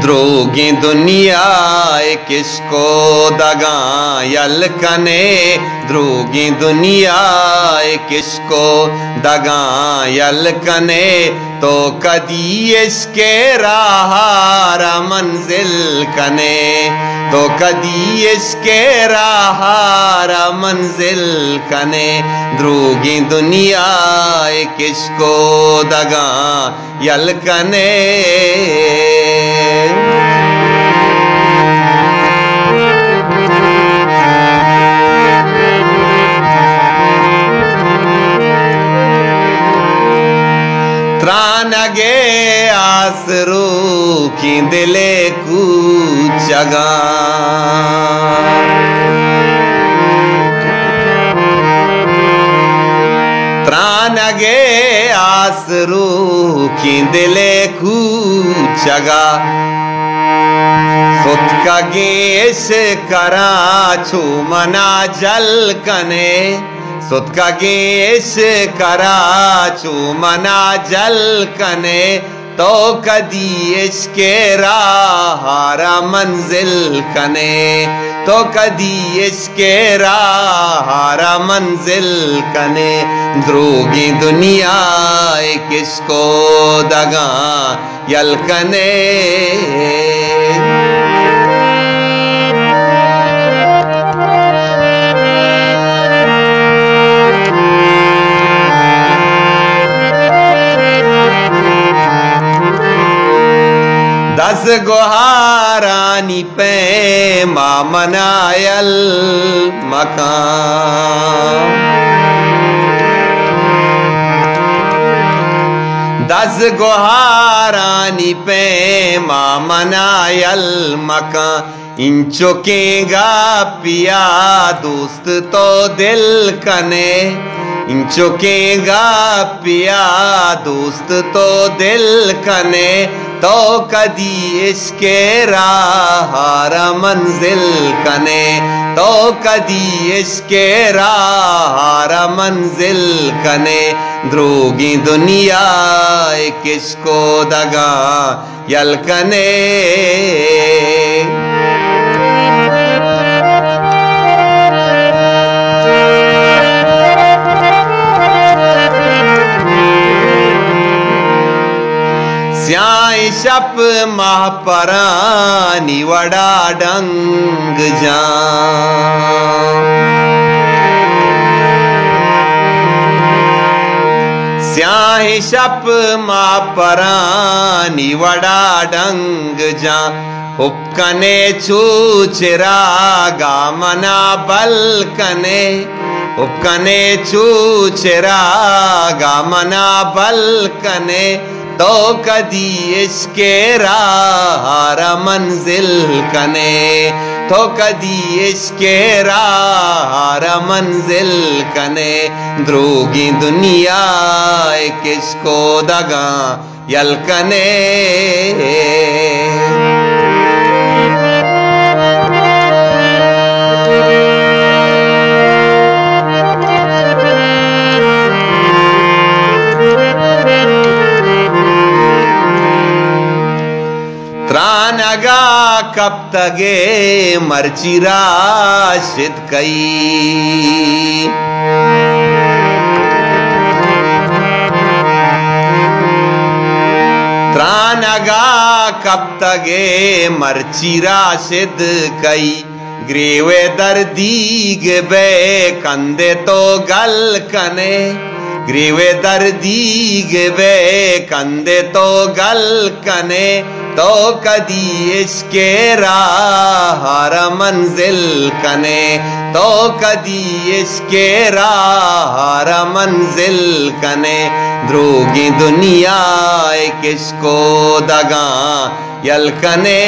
द्रोगी दुनिया किसको दगा यलकने, द्रोगी दुनिया किसको दगा यलकने, तो कदी इसके राहारा मंजिल कने, तो कदी इसके राहारा मंजिल कने, द्रोगी दुनिया किसको दगा यलकने। त्रानगे आसरू की दिले कूचगा, त्रानगे आसरू की दिले कूचगा, सुतका गेश करा छू मना जल कने, सुतका गेश करा छू मना जल कने, तो कदी इसके राहारा मंजिल कने, तो कदी इसके राहारा मंजिल कने, द्रोगी दुनिया किसको दगा यलकने। दस गुहारानी पे मनायल मकान, दस गुहारानी पे मनायल मकान, इन चुकेगा पिया दोस्त तो दिल कने, इन चुकेगा पिया दोस्त तो दिल कने, तो कदी इसके राहारा मंजिल कने, तो कदी इसके राहारा मंजिल कने, द्रोगी दुनिया किसको दगा यलकने। स्याई शप महापरानी वड़ा डंग जा, स्याही शप महापरानी वड़ा डंग जा, उपकने चूचरा गामना बल कने, उपकने चूचरा गामना बल कने, तो कदी इसके राहारा मंजिल कने, तो कदी इसके राहारा मंजिल कने, द्रोगी दुनिया किसको दगा यलकने। त्रानगा कब तगे मर्चिरा शिद कई, त्रानगा कब तगे मर्चिरा शिद कई, ग्रेवे दर्दीग बे कंदे तो गल कने, ग्रेवे दर्दीग बे कंदे तो गल कने, तो कदी इसके राहारा मंजिल कने, तो कदी इसके राहारा मंजिल कने, द्रोगी दुनिया किसको दगा यलकने।